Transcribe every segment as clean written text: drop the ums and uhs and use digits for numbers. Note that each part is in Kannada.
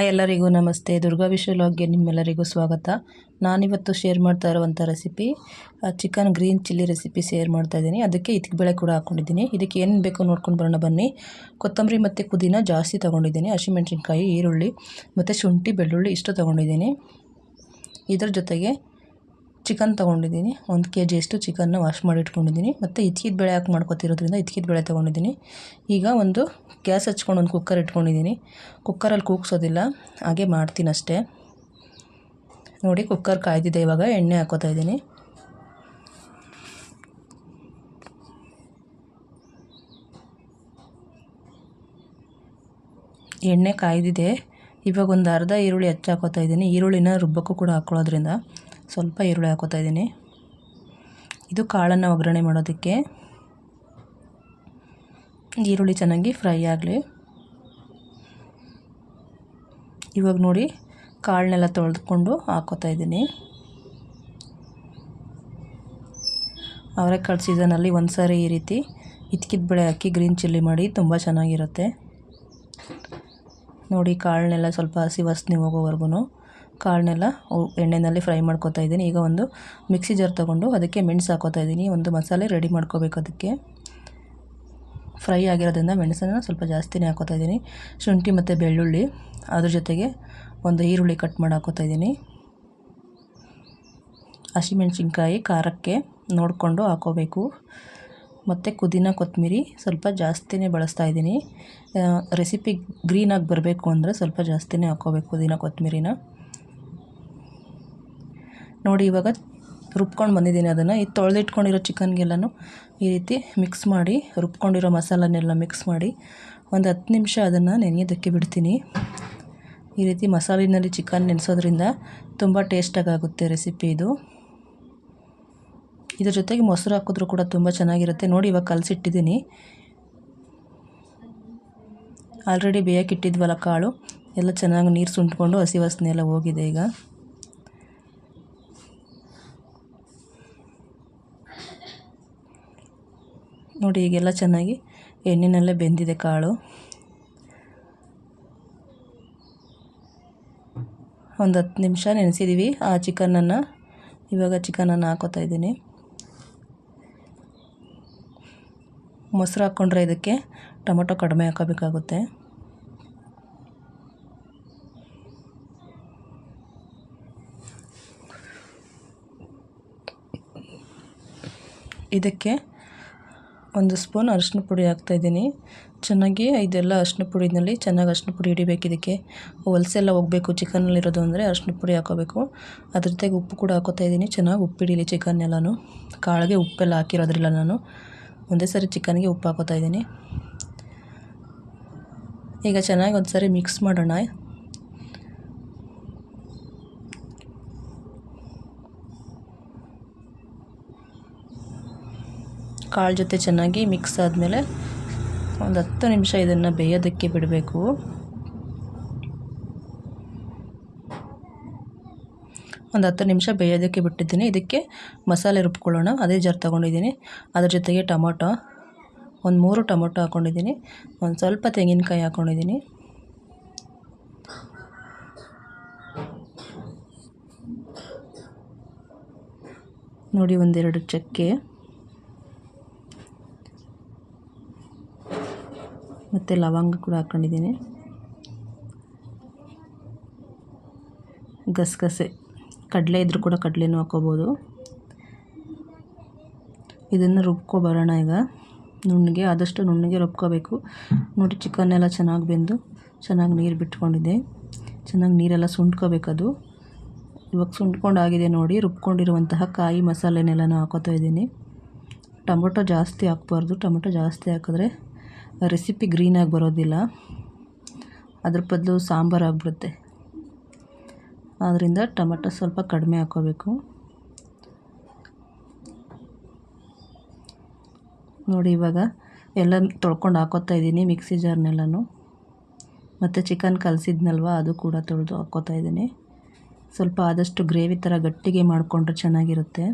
ಎಲ್ಲರಿಗೂ ನಮಸ್ತೆ. ದುರ್ಗಾ ವಿಶ್ವಲಾಗ್ಗೆ ನಿಮ್ಮೆಲ್ಲರಿಗೂ ಸ್ವಾಗತ. ನಾನಿವತ್ತು ಶೇರ್ ಮಾಡ್ತಾ ಇರುವಂಥ recipe chicken green chilli recipe share ಮಾಡ್ತಾ ಇದ್ದೀನಿ. ಅದಕ್ಕೆ ಬೇಳೆ ಕೂಡ ಹಾಕ್ಕೊಂಡಿದ್ದೀನಿ. ಇದಕ್ಕೆ ಏನು ಬೇಕೋ ನೋಡ್ಕೊಂಡು ಬರೋಣ ಬನ್ನಿ. ಕೊತ್ತಂಬರಿ ಮತ್ತು ಪುದೀನ ಜಾಸ್ತಿ ತೊಗೊಂಡಿದ್ದೀನಿ. ಹಸಿಮೆಣಸಿನ್ಕಾಯಿ, ಈರುಳ್ಳಿ ಮತ್ತು ಶುಂಠಿ ಬೆಳ್ಳುಳ್ಳಿ ಇಷ್ಟು ತೊಗೊಂಡಿದ್ದೀನಿ. ಇದರ ಜೊತೆಗೆ ಚಿಕನ್ ತೊಗೊಂಡಿದ್ದೀನಿ. 1 kg ಅಷ್ಟು ಚಿಕನ್ನ ವಾಶ್ ಮಾಡಿ ಇಟ್ಕೊಂಡಿದ್ದೀನಿ. ಮತ್ತು ಇದ್ಕಿದ ಬೇಳೆ ಹಾಕಿ ಮಾಡ್ಕೊತಿರೋದ್ರಿಂದ ಇದ್ಕಿದ ಬೇಳೆ ತೊಗೊಂಡಿದ್ದೀನಿ. ಈಗ ಒಂದು ಗ್ಯಾಸ್ ಹಚ್ಕೊಂಡು ಒಂದು ಕುಕ್ಕರ್ ಇಟ್ಕೊಂಡಿದ್ದೀನಿ. ಕುಕ್ಕರಲ್ಲಿ ಕೂಗ್ಸೋದಿಲ್ಲ, ಹಾಗೆ ಮಾಡ್ತೀನಿ ಅಷ್ಟೇ. ನೋಡಿ, ಕುಕ್ಕರ್ ಕಾಯ್ದಿದೆ. ಇವಾಗ ಎಣ್ಣೆ ಹಾಕೋತಾ ಇದ್ದೀನಿ. ಎಣ್ಣೆ ಕಾಯ್ದಿದೆ. ಇವಾಗ ಒಂದು ಅರ್ಧ ಈರುಳ್ಳಿ ಹಾಕೋತಾ ಇದ್ದೀನಿ. ಈರುಳ್ಳಿನ ರುಬ್ಬಕ್ಕೂ ಕೂಡ ಹಾಕ್ಕೊಳ್ಳೋದ್ರಿಂದ ಸ್ವಲ್ಪ ಈರುಳ್ಳಿ ಹಾಕೋತಾ ಇದ್ದೀನಿ. ಇದು ಕಾಳನ್ನು ಒಗ್ಗರಣೆ ಮಾಡೋದಕ್ಕೆ. ಈರುಳ್ಳಿ ಚೆನ್ನಾಗಿ ಫ್ರೈ ಆಗಲಿ. ಇವಾಗ ನೋಡಿ, ಕಾಳನ್ನೆಲ್ಲ ತೊಳೆದುಕೊಂಡು ಹಾಕೋತಾ ಇದ್ದೀನಿ. ಅವರೆಕಾಳು ಸೀಸನಲ್ಲಿ ಒಂದು ಸಾರಿ ಈ ರೀತಿ ಇದ್ಕಿದ ಬೇಳೆ ಹಾಕಿ ಗ್ರೀನ್ ಚಿಲ್ಲಿ ಮಾಡಿ ತುಂಬ ಚೆನ್ನಾಗಿರುತ್ತೆ. ನೋಡಿ, ಕಾಳನ್ನೆಲ್ಲ ಸ್ವಲ್ಪ ಹಸಿ ವಾಸನೆ ಹೋಗೋವರೆಗೂ ಕಾಳನ್ನೆಲ್ಲ ಎಣ್ಣೆಯಲ್ಲಿ ಫ್ರೈ ಮಾಡ್ಕೊತಾ ಇದ್ದೀನಿ. ಈಗ ಒಂದು ಮಿಕ್ಸಿ ಜಾರ್ ತೊಗೊಂಡು ಅದಕ್ಕೆ ಮೆಣಸು ಹಾಕೋತಾ ಇದ್ದೀನಿ. ಒಂದು ಮಸಾಲೆ ರೆಡಿ ಮಾಡ್ಕೋಬೇಕು. ಅದಕ್ಕೆ ಫ್ರೈ ಆಗಿರೋದ್ರಿಂದ ಮೆಣಸನ್ನು ಸ್ವಲ್ಪ ಜಾಸ್ತಿನೇ ಹಾಕೋತಾ ಇದ್ದೀನಿ. ಶುಂಠಿ ಮತ್ತು ಬೆಳ್ಳುಳ್ಳಿ, ಅದ್ರ ಜೊತೆಗೆ ಒಂದು ಈರುಳ್ಳಿ ಕಟ್ ಮಾಡಿ ಹಾಕೋತಾ ಇದ್ದೀನಿ. ಹಸಿಮೆಣಸಿನ್ಕಾಯಿ ಖಾರಕ್ಕೆ ನೋಡಿಕೊಂಡು ಹಾಕೋಬೇಕು. ಮತ್ತು ಪುದೀನ ಕೊತ್ತಂಬರಿ ಸ್ವಲ್ಪ ಜಾಸ್ತಿನೇ ಬಳಸ್ತಾ ಇದ್ದೀನಿ. ರೆಸಿಪಿ ಗ್ರೀನಾಗಿ ಬರಬೇಕು ಅಂದರೆ ಸ್ವಲ್ಪ ಜಾಸ್ತಿನೇ ಹಾಕ್ಕೋಬೇಕು ಪುದೀನ ಕೊತ್ತಂಬರಿನ. ನೋಡಿ, ಇವಾಗ ರುಬ್ಕೊಂಡು ಬಂದಿದ್ದೀನಿ. ಅದನ್ನು ಈ ತೊಳೆದಿಟ್ಕೊಂಡಿರೋ ಚಿಕನ್ಗೆಲ್ಲನೂ ಈ ರೀತಿ ಮಿಕ್ಸ್ ಮಾಡಿ, ರುಬ್ಕೊಂಡಿರೋ ಮಸಾಲನ್ನೆಲ್ಲ ಮಿಕ್ಸ್ ಮಾಡಿ ಒಂದು 10 ನಿಮಿಷ ಅದನ್ನು ನೆನೆಯೋದಕ್ಕೆ ಬಿಡ್ತೀನಿ. ಈ ರೀತಿ ಮಸಾಲಿನಲ್ಲಿ ಚಿಕನ್ ನೆನೆಸೋದ್ರಿಂದ ತುಂಬ ಟೇಸ್ಟಾಗುತ್ತೆ ರೆಸಿಪಿ ಇದು. ಇದ್ರ ಜೊತೆಗೆ ಮೊಸರು ಹಾಕಿದ್ರೂ ಕೂಡ ತುಂಬ ಚೆನ್ನಾಗಿರುತ್ತೆ. ನೋಡಿ, ಇವಾಗ ಕಲಸಿಟ್ಟಿದ್ದೀನಿ. ಆಲ್ರೆಡಿ ಬೇಯಕ್ಕಿಟ್ಟಿದ್ವಲ್ಲ ಕಾಳು, ಎಲ್ಲ ಚೆನ್ನಾಗಿ ನೀರು ಸುಂಟ್ಕೊಂಡು ಹಸಿ ವಾಸನೆ ಎಲ್ಲ ಹೋಗಿದೆ. ಈಗ ನೋಡಿ, ಈಗೆಲ್ಲ ಚೆನ್ನಾಗಿ ಎಣ್ಣೆನಲ್ಲೇ ಬೆಂದಿದೆ ಕಾಳು. ಒಂದು 10 ನಿಮಿಷ ನೆನೆಸಿದ್ದೀವಿ ಆ ಚಿಕನನ್ನು. ಇವಾಗ ಚಿಕನನ್ನು ಹಾಕೋತಾ ಇದ್ದೀನಿ. ಮೊಸರು ಹಾಕ್ಕೊಂಡ್ರೆ ಇದಕ್ಕೆ ಟೊಮೊಟೊ ಕಡಿಮೆ ಹಾಕೋಬೇಕಾಗುತ್ತೆ. ಇದಕ್ಕೆ 1 ಸ್ಪೂನ್ ಅರಿಶಿನ ಪುಡಿ ಹಾಕ್ತಾಯಿದ್ದೀನಿ. ಚೆನ್ನಾಗಿ ಇದೆಲ್ಲ ಅರಿಶಿನ ಪುಡಿನಲ್ಲಿ ಚೆನ್ನಾಗಿ ಅರಿಶಿನ ಪುಡಿ ಹಿಡಿಬೇಕು. ಇದಕ್ಕೆ ಹೊಲಸೆಲ್ಲ ಹೋಗಬೇಕು ಚಿಕನ್ನಲ್ಲಿರೋದು ಅಂದರೆ ಅರಿಶಿನ ಪುಡಿ ಹಾಕೋಬೇಕು. ಅದ್ರ ಜೊತೆಗೆ ಉಪ್ಪು ಕೂಡ ಹಾಕೋತಾ ಇದ್ದೀನಿ. ಚೆನ್ನಾಗಿ ಉಪ್ಪು ಹಿಡೀಲಿ ಚಿಕನ್ನೆಲ್ಲನೂ. ಕಾಳಿಗೆ ಉಪ್ಪೆಲ್ಲ ಹಾಕಿರೋದ್ರಿಲ್ಲ ನಾನು. ಒಂದೇ ಸರಿ ಚಿಕನ್ಗೆ ಉಪ್ಪು ಹಾಕೋತಾ ಇದ್ದೀನಿ. ಈಗ ಚೆನ್ನಾಗಿ ಒಂದು ಸಾರಿ ಮಿಕ್ಸ್ ಮಾಡೋಣ. ಕಾಳು ಜೊತೆ ಚೆನ್ನಾಗಿ ಮಿಕ್ಸ್ ಆದಮೇಲೆ ಒಂದು 10 ನಿಮಿಷ ಇದನ್ನು ಬೇಯೋದಕ್ಕೆ ಬಿಡಬೇಕು. ಒಂದು 10 ನಿಮಿಷ ಬೇಯೋದಕ್ಕೆ ಬಿಟ್ಟಿದ್ದೀನಿ. ಇದಕ್ಕೆ ಮಸಾಲೆ ರುಬ್ಕೊಳ್ಳೋಣ. ಅದೇ ಜಾರ್ ತೊಗೊಂಡಿದ್ದೀನಿ. ಅದ್ರ ಜೊತೆಗೆ ಟೊಮೊಟೊ, ಒಂದು 3 ಟೊಮೊಟೊ ಹಾಕ್ಕೊಂಡಿದ್ದೀನಿ. ಒಂದು ಸ್ವಲ್ಪ ತೆಂಗಿನಕಾಯಿ ಹಾಕ್ಕೊಂಡಿದ್ದೀನಿ. ನೋಡಿ, 1-2 ಚಕ್ಕೆ ಮತ್ತು ಲವಂಗ ಕೂಡ ಹಾಕ್ಕೊಂಡಿದ್ದೀನಿ. ಗಸಗಸೆ, ಕಡಲೆ ಇದ್ರೂ ಕೂಡ ಕಡಲೆನೂ ಹಾಕ್ಕೋಬೋದು. ಇದನ್ನು ರುಬ್ಕೊಬರೋಣ ಈಗ. ನುಣ್ಣಗೆ, ಆದಷ್ಟು ನುಣ್ಣಗೆ ರುಬ್ಕೋಬೇಕು. ನೋಡಿ, ಚಿಕನ್ನೆಲ್ಲ ಚೆನ್ನಾಗಿ ಬೆಂದು ಚೆನ್ನಾಗಿ ನೀರು ಬಿಟ್ಕೊಂಡಿದೆ. ಚೆನ್ನಾಗಿ ನೀರೆಲ್ಲ ಸುಂಡ್ಕೋಬೇಕದು. ಇವಾಗ ಸುಂಡ್ಕೊಂಡಾಗಿದೆ. ನೋಡಿ, ರುಬ್ಕೊಂಡಿರುವಂತಹ ಕಾಯಿ ಮಸಾಲೆನೆಲ್ಲನೂ ಹಾಕೋತಾ ಇದ್ದೀನಿ. ಟೊಮೊಟೊ ಜಾಸ್ತಿ ಹಾಕ್ಬಾರ್ದು. ಟೊಮೊಟೊ ಜಾಸ್ತಿ ಹಾಕಿದ್ರೆ ರೆಸಿಪಿ ಗ್ರೀನಾಗಿ ಬರೋದಿಲ್ಲ. ಅದ್ರ ಬದಲು ಸಾಂಬಾರು ಆಗಿಬಿಡುತ್ತೆ. ಆದ್ದರಿಂದ ಟೊಮೊಟೊ ಸ್ವಲ್ಪ ಕಡಿಮೆ ಹಾಕ್ಕೋಬೇಕು. ನೋಡಿ, ಇವಾಗ ಎಲ್ಲ ತೊಳ್ಕೊಂಡು ಹಾಕೋತಾ ಇದ್ದೀನಿ ಮಿಕ್ಸಿ ಜಾರ್ನೆಲ್ಲನೂ. ಮತ್ತು ಚಿಕನ್ ಕಲಸಿದ್ನಲ್ವ, ಅದು ಕೂಡ ತೊಳೆದು ಹಾಕ್ಕೋತಾ ಇದ್ದೀನಿ. ಸ್ವಲ್ಪ ಆದಷ್ಟು ಗ್ರೇವಿ ಥರ ಗಟ್ಟಿಗೆ ಮಾಡಿಕೊಂಡ್ರೆ ಚೆನ್ನಾಗಿರುತ್ತೆ.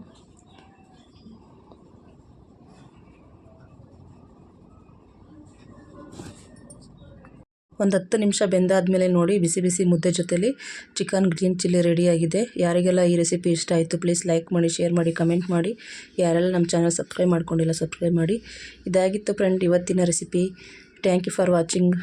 ಒಂದು 10 ನಿಮಿಷ ಬೆಂದಾದಮೇಲೆ ನೋಡಿ ಬಿಸಿ ಬಿಸಿ ಮುದ್ದೆ ಜೊತೆಲಿ ಚಿಕನ್ ಗ್ರೀನ್ ಚಿಲ್ಲಿ ರೆಡಿಯಾಗಿದೆ. ಯಾರಿಗೆಲ್ಲ ಈ ರೆಸಿಪಿ ಇಷ್ಟ ಆಯಿತು ಪ್ಲೀಸ್ ಲೈಕ್ ಮಾಡಿ, ಶೇರ್ ಮಾಡಿ, ಕಮೆಂಟ್ ಮಾಡಿ. ಯಾರೆಲ್ಲ ನಮ್ಮ ಚಾನಲ್ ಸಬ್ಸ್ಕ್ರೈಬ್ ಮಾಡ್ಕೊಂಡಿಲ್ಲ ಸಬ್ಸ್ಕ್ರೈಬ್ ಮಾಡಿ. ಇದಾಗಿತ್ತು ಫ್ರೆಂಡ್ ಇವತ್ತಿನ recipe. Thank you for watching.